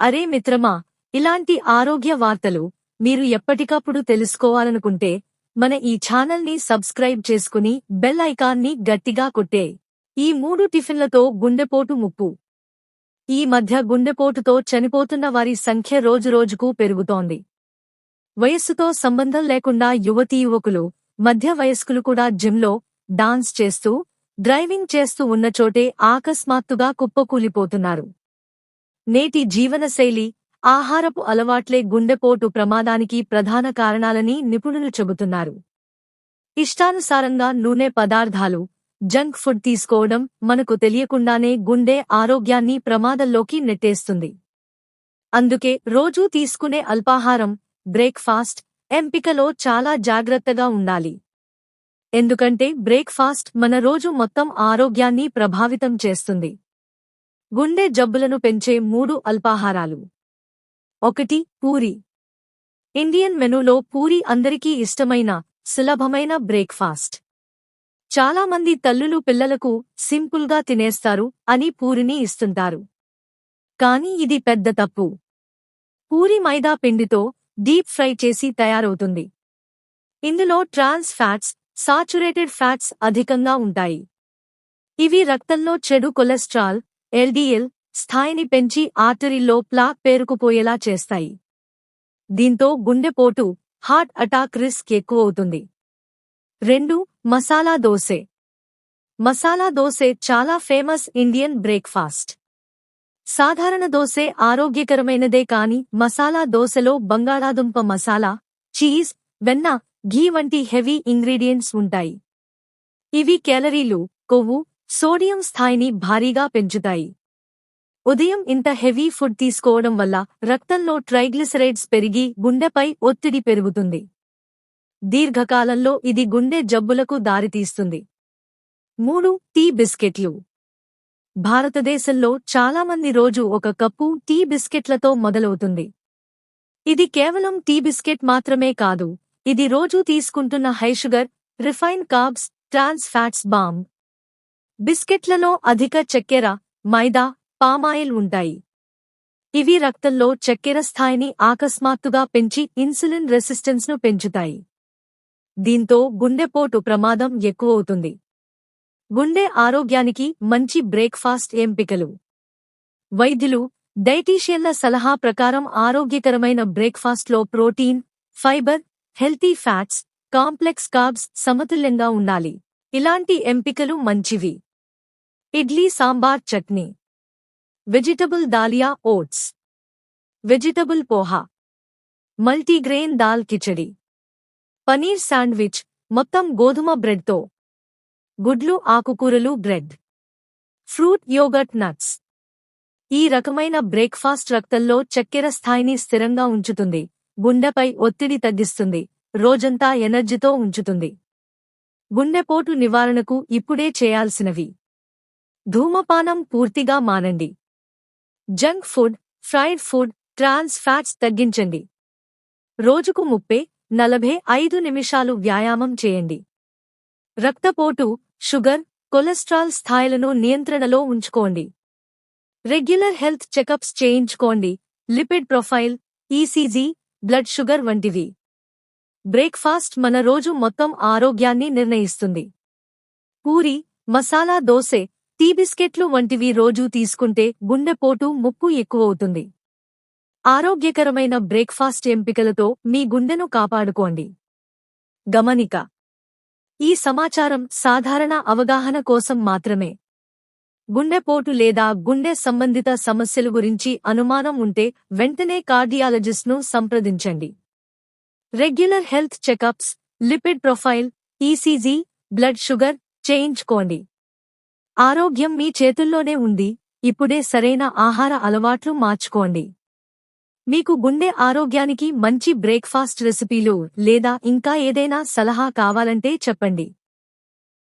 అరే మిత్రమా, ఇలాంటి ఆరోగ్య వార్తలు మీరు ఎప్పటికప్పుడు తెలుసుకోవాలనుకుంటే మన ఈ ఛానల్ని సబ్స్క్రైబ్ చేసుకుని బెల్ ఐకాన్ని గట్టిగా కొట్టే. ఈ 3 టిఫిన్లతో గుండెపోటు ముప్పు. ఈ మధ్య గుండెపోటుతో చనిపోతున్న వారి సంఖ్య రోజురోజుకు పెరుగుతోంది. వయస్సుతో సంబంధం లేకుండా యువతీయువకులు, మధ్య వయస్కులు కూడా జిమ్లో డాన్స్ చేస్తూ, డ్రైవింగ్ చేస్తూ ఉన్నచోటే అకస్మాత్తుగా కుప్పకూలిపోతున్నారు. నేటి జీవనశైలి, ఆహారపు అలవాట్లే గుండెపోటు ప్రమాదానికి ప్రధాన కారణాలని నిపుణులు చెబుతున్నారు. ఇష్టానుసారంగా నూనె పదార్థాలు, జంక్ ఫుడ్ తీసుకోవడం మనకు తెలియకుండానే గుండె ఆరోగ్యాన్ని ప్రమాదంలోకి నెట్టేస్తుంది. అందుకే రోజూ తీసుకునే అల్పాహారం, బ్రేక్ఫాస్ట్ ఎంపికలో చాలా జాగ్రత్తగా ఉండాలి. ఎందుకంటే బ్రేక్ఫాస్ట్ మన రోజు మొత్తం ఆరోగ్యాన్ని ప్రభావితం చేస్తుంది. గుండె జబ్బులను పెంచే 3 అల్పాహారాలు. 1. పూరి. ఇండియన్ మెనూలో పూరి అందరికీ ఇష్టమైన, సులభమైన బ్రేక్ఫాస్ట్. చాలామంది తల్లులు పిల్లలకు సింపుల్గా తినేస్తారు అని పూరిని ఇస్తుంటారు. కానీ ఇది పెద్ద తప్పు. పూరి మైదా పిండితో డీప్ ఫ్రై చేసి తయారవుతుంది. ఇందులో ట్రాన్స్ ఫ్యాట్స్, సాచురేటెడ్ ఫ్యాట్స్ అధికంగా ఉంటాయి. ఇవి రక్తంలో చెడు కొలెస్ట్రాల్, LDL స్థాయిని పెంచి ఆర్టరీల్లో ప్లాక్ పేరుకుపోయేలా చేస్తాయి. దీంతో గుండెపోటు, హార్ట్ అటాక్ రిస్క్ ఎక్కువవుతుంది. 2. మసాలా దోసె. మసాలా దోసె చాలా ఫేమస్ ఇండియన్ బ్రేక్ఫాస్ట్. సాధారణ దోసె ఆరోగ్యకరమైనదే కాని మసాలా దోసెలో బంగాళాదుంప మసాలా, చీజ్, వెన్న, ఘీ వంటి హెవీ ఇంగ్రీడియంట్స్ ఉంటాయి. ఇవి కేలరీలు, కొవ్వు, సోడియం స్థాయిని భారీగా పెంచుతాయి. ఉదయం ఇంత హెవీ ఫుడ్ తీసుకోవడం వల్ల రక్తంలో ట్రైగ్లిసరైడ్స్ పెరిగి గుండెపై ఒత్తిడి పెరుగుతుంది. దీర్ఘకాలంలో ఇది గుండె జబ్బులకు దారితీస్తుంది. 3. టీ బిస్కెట్లు. భారతదేశంలో చాలామంది రోజు ఒక కప్పు టీ బిస్కెట్లతో మొదలవుతుంది. ఇది కేవలం టీ బిస్కెట్ మాత్రమే కాదు, ఇది రోజూ తీసుకుంటున్న high sugar, refine carbs, trans fats bomb. బిస్కెట్లలో అధిక చక్కెర, మైదా, పామాయిల్ ఉంటాయి. ఇవి రక్తంలో చక్కెర స్థాయిని అకస్మాత్తుగా పెంచి ఇన్సులిన్ రెసిస్టెన్స్ను పెంచుతాయి. దీంతో గుండెపోటు ప్రమాదం ఎక్కువవుతుంది. గుండె ఆరోగ్యానికి మంచి బ్రేక్ఫాస్ట్ ఎంపికలు. వైద్యులు, డైటీషియన్ల సలహా ప్రకారం ఆరోగ్యకరమైన బ్రేక్ఫాస్ట్లో protein, fibre, healthy fats, complex carbs సమతుల్యంగా ఉండాలి. ఇలాంటి ఎంపికలు మంచివి. Idli sambar chutney. Vegetable dalia oats. Vegetable poha. Multigrain dal khichdi. Paneer sandwich, మొత్తం గోధుమ బ్రెడ్తో. గుడ్లు, ఆకుకూరలు, బ్రెడ్. Fruit yoghurt, nuts. ఈ రకమైన బ్రేక్ఫాస్ట్ రక్తంలో చక్కెర స్థాయిని స్థిరంగా ఉంచుతుంది, గుండెపై ఒత్తిడి తగ్గిస్తుంది, రోజంతా ఎనర్జీతో ఉంచుతుంది. గుండెపోటు నివారణకు ఇప్పుడే చేయాల్సినవి. ధూమపానం పూర్తిగా మానండి. Junk food, fried food, trans fats తగ్గించండి. రోజుకు 30-45 నిమిషాలు వ్యాయామం చేయండి. రక్తపోటు, షుగర్, కొలెస్ట్రాల్ స్థాయిలను నియంత్రణలో ఉంచుకోండి. రెగ్యులర్ హెల్త్ చెకప్స్ చేయించుకోండి, lipid profile, ECG, blood sugar వంటివి. బ్రేక్ఫాస్ట్ మన రోజు మొత్తం ఆరోగ్యాన్ని నిర్ణయిస్తుంది. పూరి, మసాలా దోసె, టీ బిస్కెట్లు వంటివి రోజూ తీసుకుంటే గుండెపోటు ముప్పు ఎక్కువవుతుంది. ఆరోగ్యకరమైన బ్రేక్ఫాస్ట్ ఎంపికలతో మీ గుండెను కాపాడుకోండి. గమనిక: ఈ సమాచారం సాధారణ అవగాహన కోసం మాత్రమే. గుండెపోటు లేదా గుండె సంబంధిత సమస్యల గురించి అనుమానం ఉంటే వెంటనే కార్డియాలజిస్ట్ను సంప్రదించండి. Regular health checkups, lipid profile, ECG, blood sugar చేయించుకోండి. ఆరోగ్యం మీ చేతుల్లోనే ఉంది, ఇప్పుడే సరైన ఆహార అలవాట్లు మార్చుకోండి. మీకు గుండె ఆరోగ్యానికి మంచి బ్రేక్ఫాస్ట్ రెసిపీలు లేదా ఇంకా ఏదైనా సలహా కావాలంటే చెప్పండి.